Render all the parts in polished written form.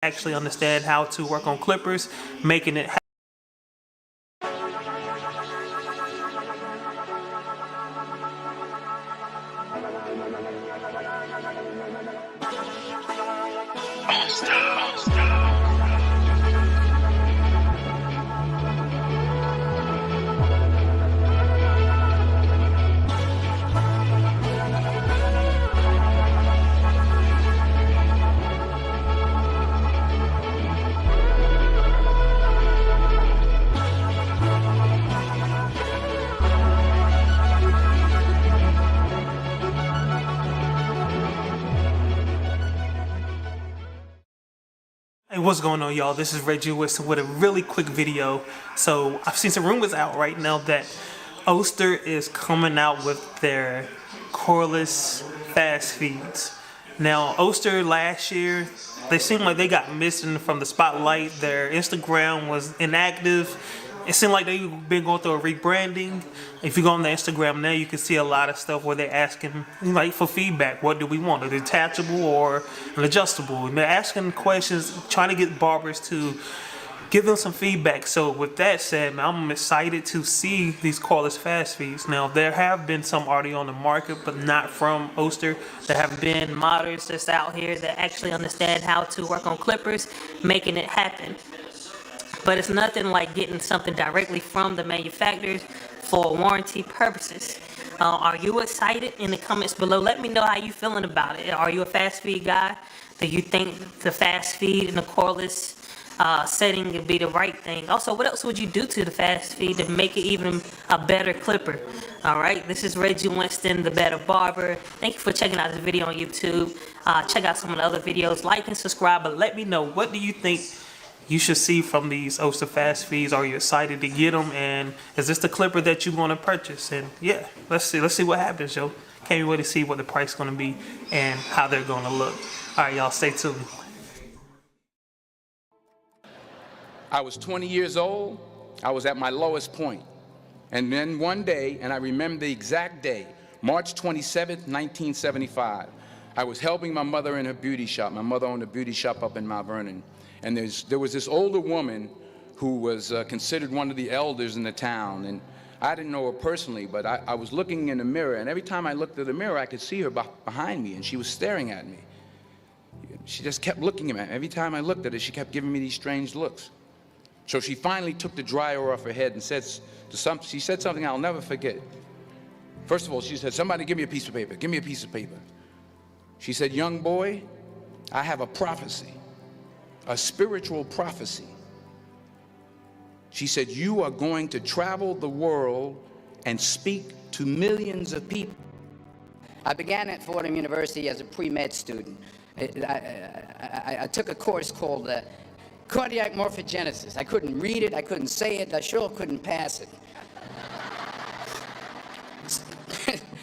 actually understand how to work on clippers, making it Hey, what's going on, y'all? This is Reggie Wilson with a really quick video. So I've seen some rumors out right now that Oster is coming out with their cordless fast feeds. Now, Oster last year, they seemed like they got missing from the spotlight. Their Instagram was inactive. It seemed like they've been going through a rebranding. If you go on the Instagram now, you can see a lot of stuff where they're asking like for feedback. What do we want, a detachable or an adjustable? And they're asking questions, trying to get barbers to give them some feedback. So with that said, man, I'm excited to see these cordless fast feeds. Now, there have been some already on the market, but not from Oster. There have been modders that's out here that actually understand how to work on clippers, making it happen. But it's nothing like getting something directly from the manufacturers for warranty purposes. Are you excited? In the comments below, let me know how you feeling about it. Are you a fast feed guy? Do you think the fast feed and the cordless setting would be the right thing? Also, what else would you do to the fast feed to make it even a better clipper? Alright, this is Reggie Winston, the Better Barber. Thank you for checking out this video on YouTube. Check out some of the other videos. Like and subscribe, but let me know, what do you think you should see from these Oster fast feeds? Are you excited to get them? And is this the clipper that you want to purchase? And yeah, let's see what happens, yo. Can't wait to see what the price is going to be and how they're going to look. All right, y'all, stay tuned. I was 20 years old. I was at my lowest point. And then one day, and I remember the exact day, March 27th, 1975, I was helping my mother in her beauty shop. My mother owned a beauty shop up in Mount Vernon. And there was this older woman who was considered one of the elders in the town. And I didn't know her personally, but I was looking in the mirror, and every time I looked at the mirror, I could see her behind me, and she was staring at me. She just kept looking at me. Every time I looked at her, she kept giving me these strange looks. So she finally took the dryer off her head and she said something I'll never forget. First of all, she said, "Somebody give me a piece of paper. Give me a piece of paper." She said, "Young boy, I have a prophecy. A spiritual prophecy." She said, "You are going to travel the world and speak to millions of people." I began at Fordham University as a pre-med student. I took a course called cardiac morphogenesis. I couldn't read it, I couldn't say it, I sure couldn't pass it.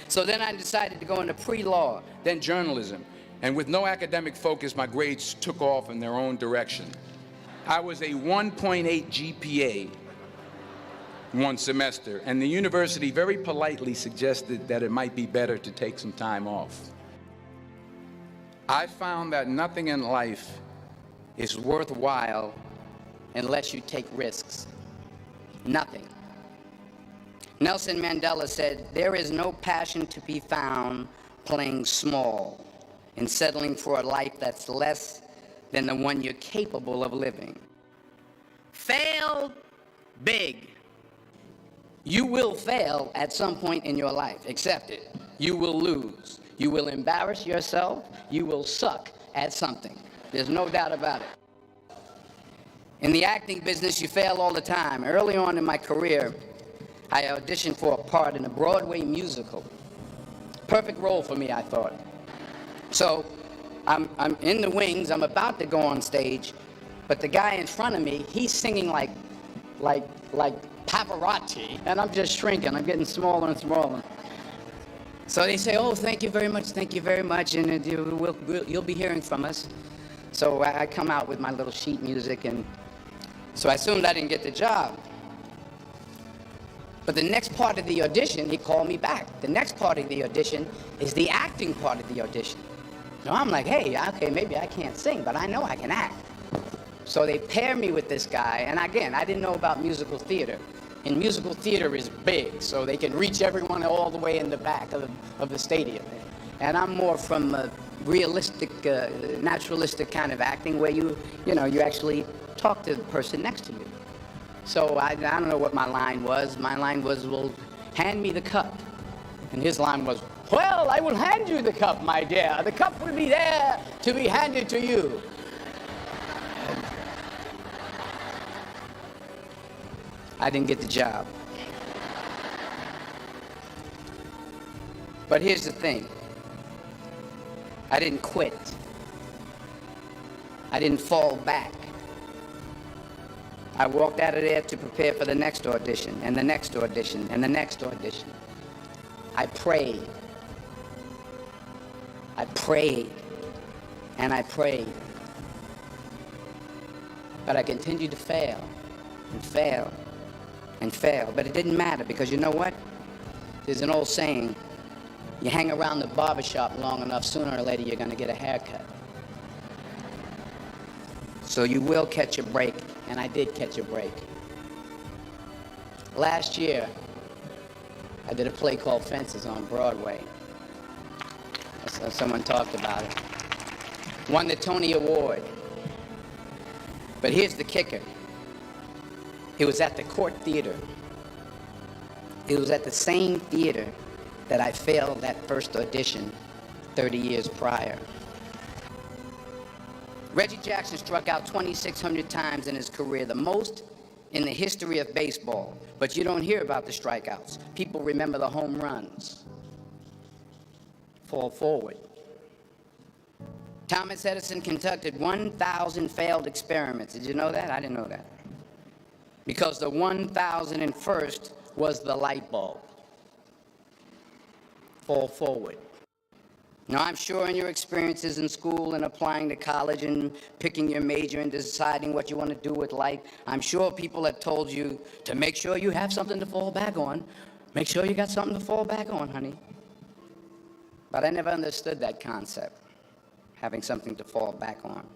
So then I decided to go into pre-law. Then journalism. And with no academic focus, my grades took off in their own direction. I was a 1.8 GPA one semester, and the university very politely suggested that it might be better to take some time off. I found that nothing in life is worthwhile unless you take risks. Nothing. Nelson Mandela said, "There is no passion to be found playing small and settling for a life that's less than the one you're capable of living." Fail big. You will fail at some point in your life. Accept it. You will lose. You will embarrass yourself. You will suck at something. There's no doubt about it. In the acting business, you fail all the time. Early on in my career, I auditioned for a part in a Broadway musical. Perfect role for me, I thought. So I'm in the wings, I'm about to go on stage, but the guy in front of me, he's singing like Pavarotti, and I'm just shrinking, I'm getting smaller and smaller. So they say, "Oh, thank you very much, and you'll be hearing from us." So I come out with my little sheet music, and so I assumed I didn't get the job. But the next part of the audition, he called me back. The next part of the audition is the acting part of the audition. So I'm like, hey, okay, maybe I can't sing, but I know I can act. So they pair me with this guy, and again, I didn't know about musical theater. And musical theater is big, so they can reach everyone all the way in the back of the stadium. And I'm more from a realistic, naturalistic kind of acting where you actually talk to the person next to you. So I don't know what my line was. My line was, well, hand me the cup. And his line was, well, I will hand you the cup, my dear. The cup will be there to be handed to you. I didn't get the job. But here's the thing. I didn't quit. I didn't fall back. I walked out of there to prepare for the next audition, and the next audition, and the next audition. I prayed. I prayed, and I prayed. But I continued to fail, and fail, and fail. But it didn't matter, because you know what? There's an old saying, you hang around the barbershop long enough, sooner or later you're going to get a haircut. So you will catch a break, and I did catch a break. Last year, I did a play called Fences on Broadway. Someone talked about it. Won the Tony Award. But here's the kicker. It was at the Court Theater. It was at the same theater that I failed that first audition 30 years prior. Reggie Jackson struck out 2,600 times in his career, the most in the history of baseball. But you don't hear about the strikeouts. People remember the home runs. Fall forward. Thomas Edison conducted 1,000 failed experiments. Did you know that? I didn't know that. Because the 1,001st was the light bulb. Fall forward. Now, I'm sure in your experiences in school and applying to college and picking your major and deciding what you want to do with life, I'm sure people have told you to make sure you have something to fall back on. Make sure you got something to fall back on, honey. But I never understood that concept, having something to fall back on.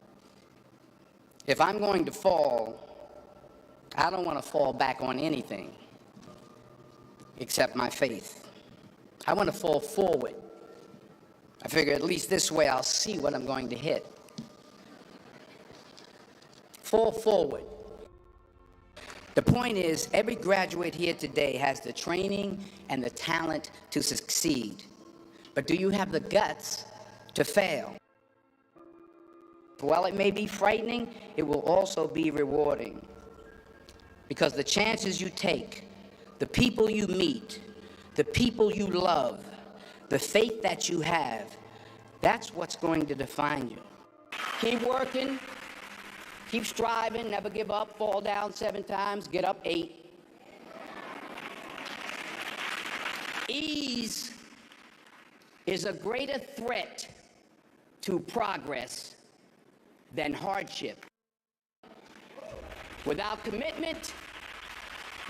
If I'm going to fall, I don't want to fall back on anything except my faith. I want to fall forward. I figure at least this way I'll see what I'm going to hit. Fall forward. The point is, every graduate here today has the training and the talent to succeed. But do you have the guts to fail? While it may be frightening, it will also be rewarding. Because the chances you take, the people you meet, the people you love, the faith that you have, that's what's going to define you. Keep working, keep striving, never give up, fall down 7 times, get up 8. Ease is a greater threat to progress than hardship. Without commitment,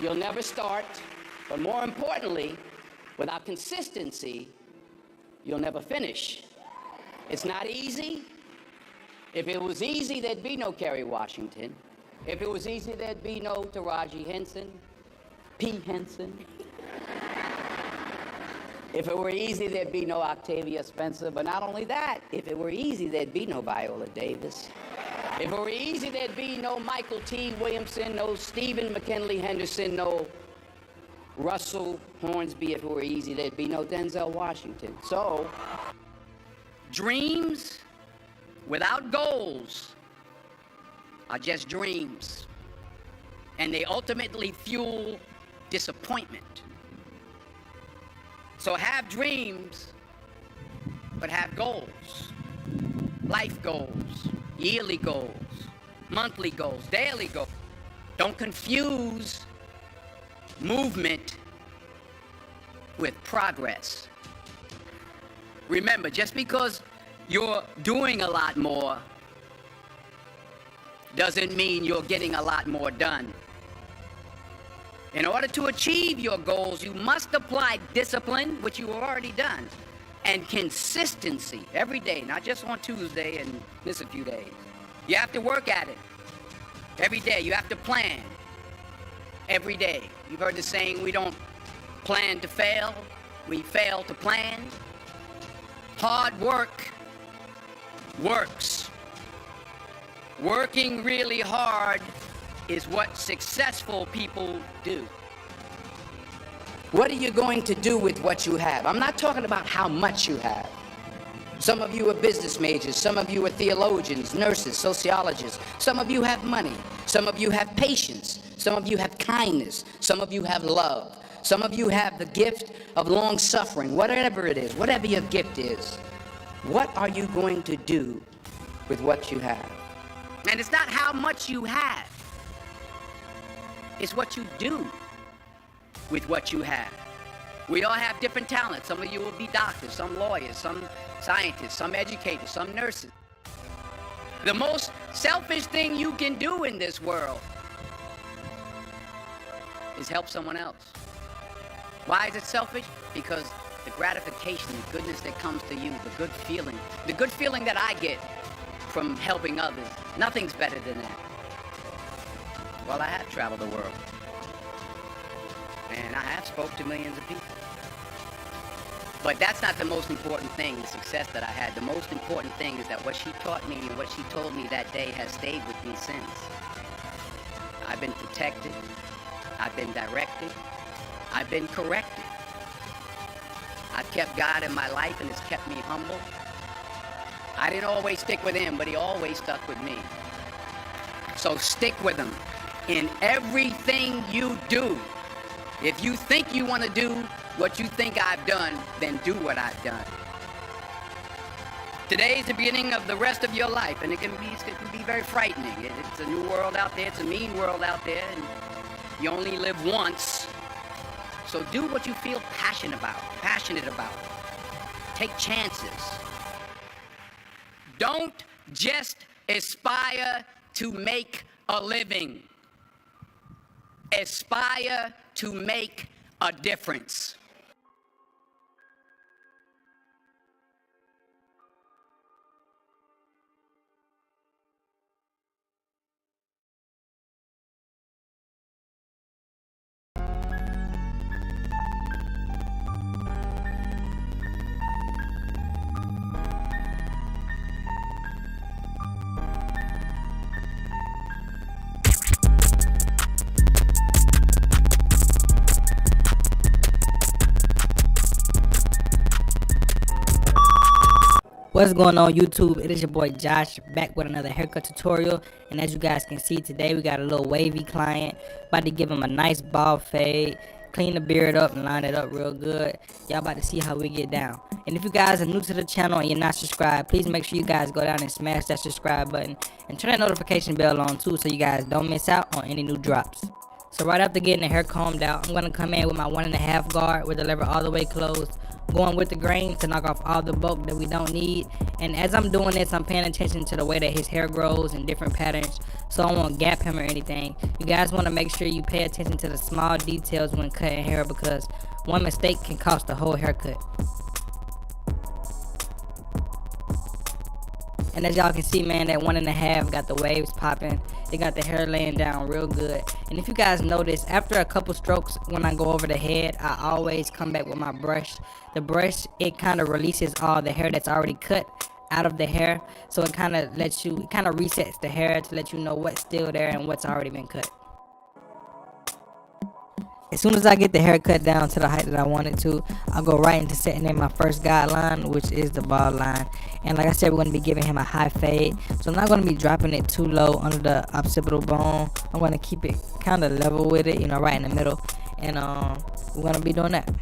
you'll never start, but more importantly, without consistency, you'll never finish. It's not easy. If it was easy, there'd be no Kerry Washington. If it was easy, there'd be no Taraji Henson, P. Henson. If it were easy, there'd be no Octavia Spencer. But not only that, if it were easy, there'd be no Viola Davis. If it were easy, there'd be no Michael T. Williamson, no Stephen McKinley Henderson, no Russell Hornsby. If it were easy, there'd be no Denzel Washington. So, dreams without goals are just dreams. And they ultimately fuel disappointment. So have dreams, but have goals. Life goals, yearly goals, monthly goals, daily goals. Don't confuse movement with progress. Remember, just because you're doing a lot more doesn't mean you're getting a lot more done. In order to achieve your goals, you must apply discipline, which you have already done, and consistency every day, not just on Tuesday and miss a few days. You have to work at it. Every day you have to plan. Every day. You've heard the saying, we don't plan to fail, we fail to plan. Hard work works. Working really hard is what successful people do. What are you going to do with what you have? I'm not talking about how much you have. Some of you are business majors, some of you are theologians, nurses, sociologists. Some of you have money, some of you have patience, some of you have kindness, some of you have love, some of you have the gift of long suffering. Whatever it is, whatever your gift is, what are you going to do with what you have? And it's not how much you have, it's what you do with what you have. We all have different talents. Some of you will be doctors, some lawyers, some scientists, some educators, some nurses. The most selfish thing you can do in this world is help someone else. Why is it selfish? Because the gratification, the goodness that comes to you, the good feeling that I get from helping others, nothing's better than that. Well, I have traveled the world, and I have spoke to millions of people. But that's not the most important thing, the success that I had. The most important thing is that what she taught me and what she told me that day has stayed with me since. I've been protected, I've been directed, I've been corrected. I've kept God in my life and it's kept me humble. I didn't always stick with him, but he always stuck with me. So stick with him in everything you do. If you think you want to do what you think I've done, then do what I've done. Today's the beginning of the rest of your life, and it can be very frightening. It's a new world out there, it's a mean world out there, and you only live once. So do what you feel passionate about. Take chances. Don't just aspire to make a living. Aspire to make a difference. What's going on YouTube? It is your boy Josh back with another haircut tutorial, and as you guys can see today we got a little wavy client. About to give him a nice bald fade, clean the beard up and line it up real good. Y'all about to see how we get down. And if you guys are new to the channel and you're not subscribed, please make sure you guys go down and smash that subscribe button and turn that notification bell on too, so you guys don't miss out on any new drops. So right after getting the hair combed out, I'm gonna come in with my 1.5 guard with the lever all the way closed, going with the grain to knock off all the bulk that we don't need. And as I'm doing this, I'm paying attention to the way that his hair grows in different patterns, so I won't gap him or anything. You guys want to make sure you pay attention to the small details when cutting hair, because one mistake can cost the whole haircut. And as y'all can see, man, that 1.5 got the waves popping. It got the hair laying down real good. And if you guys notice, after a couple strokes, when I go over the head, I always come back with my brush. The brush, it kind of releases all the hair that's already cut out of the hair. So it kind of resets the hair to let you know what's still there and what's already been cut. As soon as I get the hair cut down to the height that I want it to, I'll go right into setting in my first guideline, which is the bald line. And like I said, we're going to be giving him a high fade. So I'm not going to be dropping it too low under the occipital bone. I'm going to keep it kind of level with it, you know, right in the middle. And we're going to be doing that.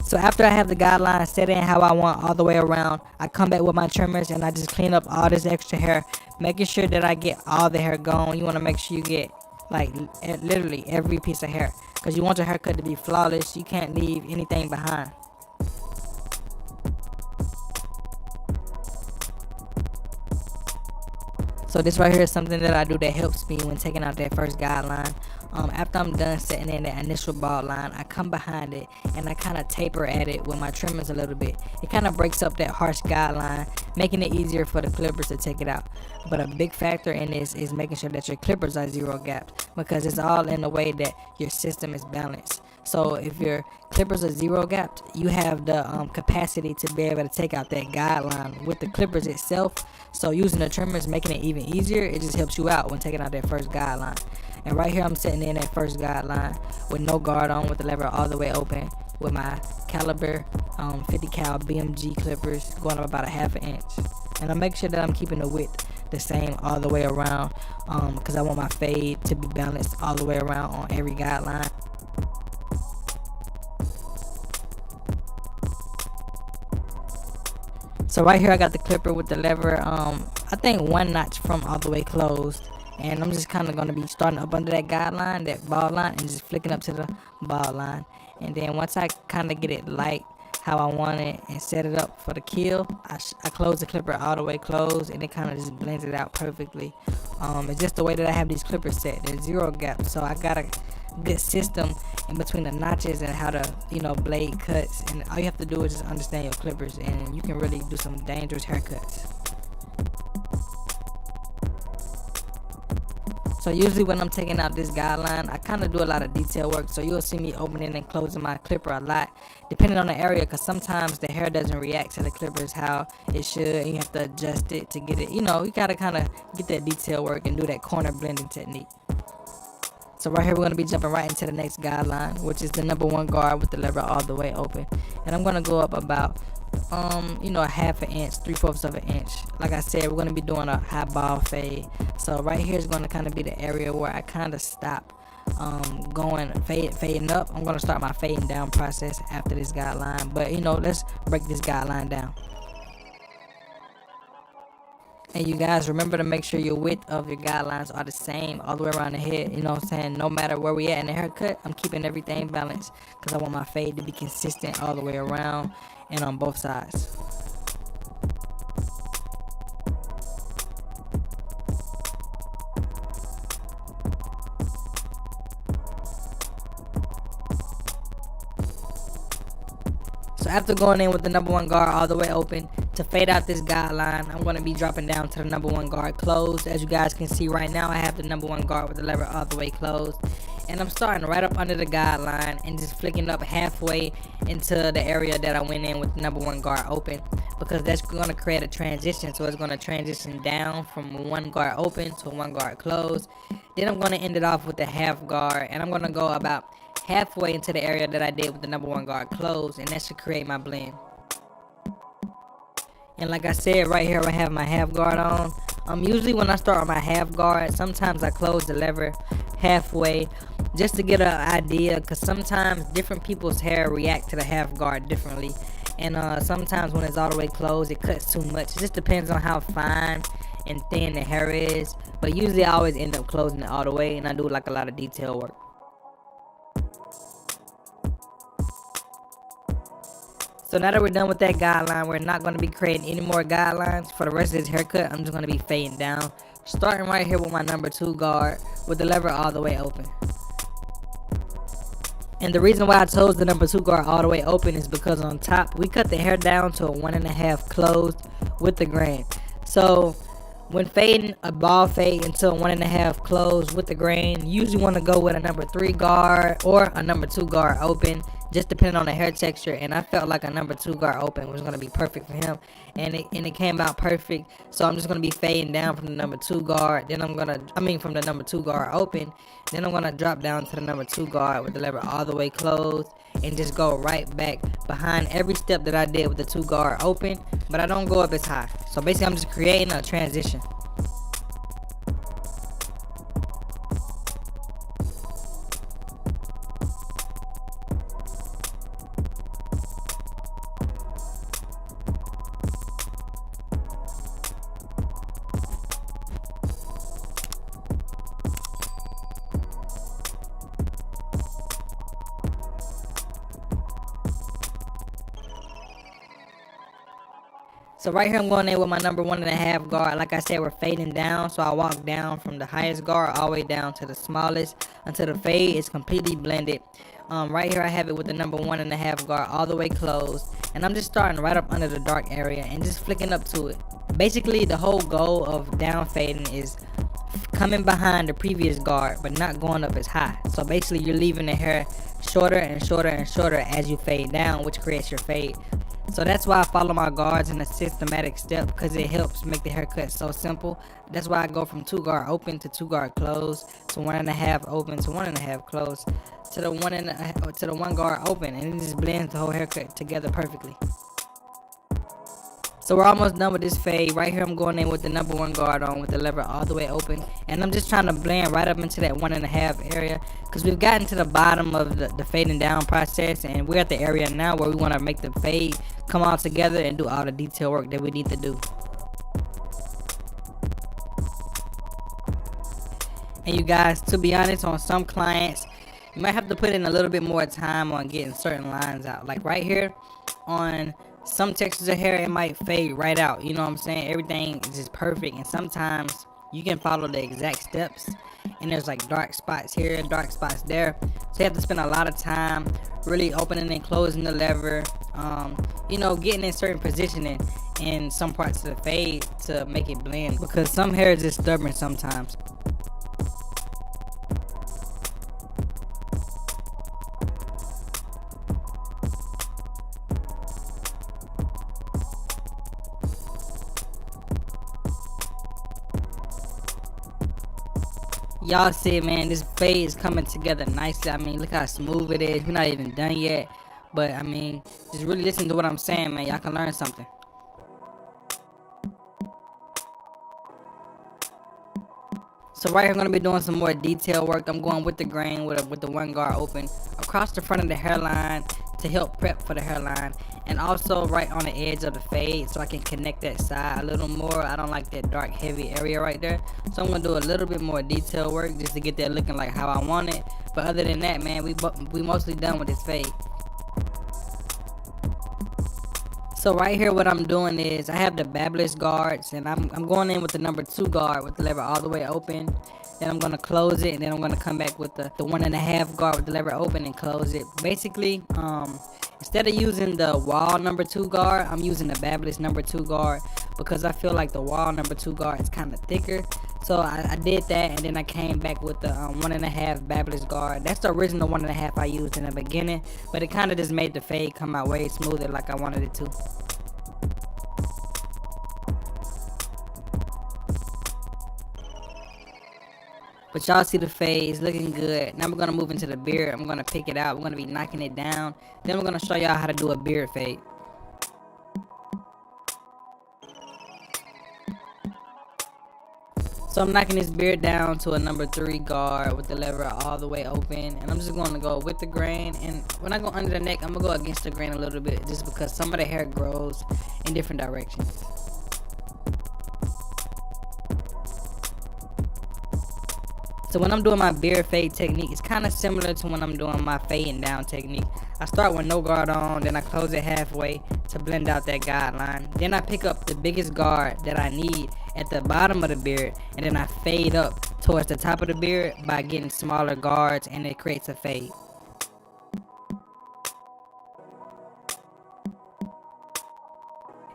So after I have the guideline set in how I want all the way around, I come back with my trimmers and I just clean up all this extra hair, making sure that I get all the hair gone. You want to make sure you get like literally every piece of hair, because you want your haircut to be flawless. You can't leave anything behind. So this right here is something that I do that helps me when taking out that first guideline. After I'm done setting in that initial ball line, I come behind it and I kind of taper at it with my trimmers a little bit. It kind of breaks up that harsh guideline, making it easier for the clippers to take it out. But a big factor in this is making sure that your clippers are zero gapped, because it's all in the way that your system is balanced. So if your clippers are zero gapped, you have the capacity to be able to take out that guideline with the clippers itself. So using the trimmers, making it even easier, it just helps you out when taking out that first guideline. And right here I'm setting in that first guideline with no guard on, with the lever all the way open, with my caliber 50 cal BMG clippers going up about a ½ inch. And I make sure that I'm keeping the width the same all the way around, because I want my fade to be balanced all the way around on every guideline. So right here I got the clipper with the lever, I think 1 notch from all the way closed. And I'm just kind of going to be starting up under that guideline, that ball line, and just flicking up to the ball line. And then once I kind of get it light how I want it and set it up for the kill, I close the clipper all the way closed, and it kind of just blends it out perfectly. It's just the way that I have these clippers set. They're zero gap, so I got a good system in between the notches and how the blade cuts. And all you have to do is just understand your clippers, and you can really do some dangerous haircuts. So usually when I'm taking out this guideline, I kind of do a lot of detail work. So you'll see me opening and closing my clipper a lot, depending on the area, because sometimes the hair doesn't react to the clippers how it should, and you have to adjust it to get it. You gotta kind of get that detail work and do that corner blending technique. So right here we're going to be jumping right into the next guideline, which is the number 1 guard with the lever all the way open. And I'm going to go up about a ½ inch, 3/4 of an inch. Like I said, we're going to be doing a high ball fade. So right here is going to kind of be the area where I kind of stop fading up. I'm going to start my fading down process after this guideline. But let's break this guideline down. And you guys remember to make sure your width of your guidelines are the same all the way around the head. You know what I'm saying? No matter where we at in the haircut, I'm keeping everything balanced, because I want my fade to be consistent all the way around and on both sides. So after going in with the number 1 guard all the way open, to fade out this guideline, I'm going to be dropping down to the number 1 guard closed. As you guys can see right now, I have the number 1 guard with the lever all the way closed. And I'm starting right up under the guideline and just flicking up halfway into the area that I went in with the number 1 guard open, because that's going to create a transition. So it's going to transition down from 1 guard open to 1 guard closed. Then I'm going to end it off with the half guard, and I'm going to go about halfway into the area that I did with the number 1 guard closed, and that should create my blend. And like I said, right here I have my half guard on. Usually when I start on my half guard, sometimes I close the lever halfway just to get an idea, because sometimes different people's hair react to the half guard differently. And sometimes when it's all the way closed, it cuts too much. It just depends on how fine and thin the hair is. But usually I always end up closing it all the way, and I do like a lot of detail work. So now that we're done with that guideline, we're not going to be creating any more guidelines for the rest of this haircut. I'm just going to be fading down, starting right here with my number 2 guard with the lever all the way open. And the reason why I chose the number 2 guard all the way open is because on top we cut the hair down to a 1.5 closed with the grain. So when fading a ball fade into a 1.5 closed with the grain, you usually want to go with a number 3 guard or a number 2 guard open, just depending on the hair texture. And I felt like a number 2 guard open was going to be perfect for him, and it came out perfect. So I'm just going to be fading down from the number 2 guard, then from the number 2 guard open, then I'm going to drop down to the number 2 guard with the lever all the way closed, and just go right back behind every step that I did with the 2 guard open, but I don't go up as high. So basically I'm just creating a transition. So right here I'm going in with my number 1.5 guard. Like I said, we're fading down, so I walk down from the highest guard all the way down to the smallest until the fade is completely blended. Right here I have it with the number 1.5 guard all the way closed, and I'm just starting right up under the dark area and just flicking up to it. Basically, the whole goal of down fading is coming behind the previous guard but not going up as high. So basically you're leaving the hair shorter and shorter and shorter as you fade down, which creates your fade. So that's why I follow my guards in a systematic step, because it helps make the haircut so simple. That's why I go from 2 guard open to 2 guard closed to 1.5 open to 1.5 closed to the 1 guard open, and it just blends the whole haircut together perfectly. So we're almost done with this fade. Right here I'm going in with the number 1 guard on with the lever all the way open, and I'm just trying to blend right up into that 1.5 area, because we've gotten to the bottom of the fading down process, and we're at the area now where we want to make the fade come all together and do all the detail work that we need to do. And you guys, to be honest, on some clients you might have to put in a little bit more time on getting certain lines out. Like right here, on some textures of hair, it might fade right out. You know what I'm saying? Everything is just perfect, and sometimes you can follow the exact steps and there's like dark spots here and dark spots there, so you have to spend a lot of time really opening and closing the lever, you know, getting in certain positioning in some parts of the fade to make it blend, because some hair is just stubborn sometimes. Y'all see, man, this fade is coming together nicely. I mean, look how smooth it is. We're not even done yet, but I mean, just really listen to what I'm saying, man. Y'all can learn something. So right here I'm going to be doing some more detail work. I'm going with the grain with the 1 guard open across the front of the hairline to help prep for the hairline, and also right on the edge of the fade so I can connect that side a little more. I don't like that dark heavy area right there, so I'm going to do a little bit more detail work just to get that looking like how I want it. But other than that, man, we mostly done with this fade. So right here what I'm doing is I have the babbless guards, and I'm going in with the number 2 guard with the lever all the way open. Then I'm going to close it, and then I'm going to come back with the 1.5 guard with the lever open and close it. Basically, instead of using the wall number 2 guard, I'm using the babbless number 2 guard, because I feel like the wall number 2 guard is kind of thicker. So I did that, and then I came back with the 1.5 babbless guard. That's the original 1.5 I used in the beginning, but it kind of just made the fade come out way smoother like I wanted it to. But y'all see the fade is looking good. Now we're going to move into the beard. I'm going to pick it out. We're going to be knocking it down. Then we're going to show y'all how to do a beard fade. So I'm knocking this beard down to a number 3 guard with the lever all the way open. And I'm just going to go with the grain. And when I go under the neck, I'm going to go against the grain a little bit, just because some of the hair grows in different directions. So when I'm doing my beard fade technique, it's kind of similar to when I'm doing my fading down technique. I start with no guard on, then I close it halfway to blend out that guideline. Then I pick up the biggest guard that I need at the bottom of the beard, and then I fade up towards the top of the beard by getting smaller guards, and it creates a fade.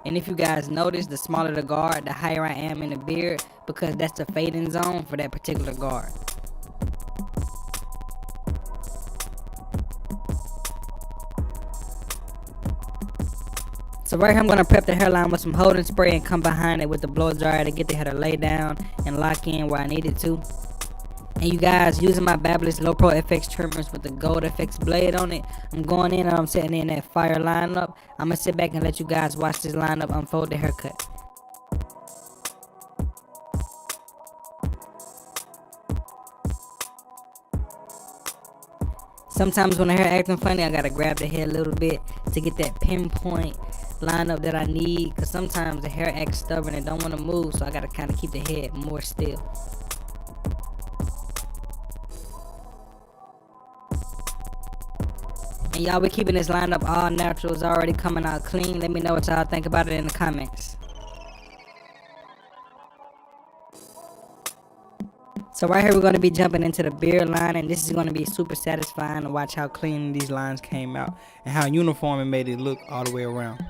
And if you guys notice, the smaller the guard, the higher I am in the beard, because that's the fading zone for that particular guard. So right here I'm going to prep the hairline with some holding spray and come behind it with the blow dryer to get the hair to lay down and lock in where I need it to. And you guys, using my Babbless Low Pro FX trimmers with the gold FX blade on it, I'm going in and I'm setting in that fire lineup. I'm going to sit back and let you guys watch this lineup unfold the haircut. Sometimes when the hair acting funny, I got to grab the hair a little bit to get that pinpoint lineup that I need, because sometimes the hair acts stubborn and don't want to move, so I got to kind of keep the head more still. And y'all be keeping this lineup all natural. It's already coming out clean. Let me know what y'all think about it in the comments. So right here we're going to be jumping into the beard line, and this is going to be super satisfying to watch how clean these lines came out and how uniform it made it look all the way around.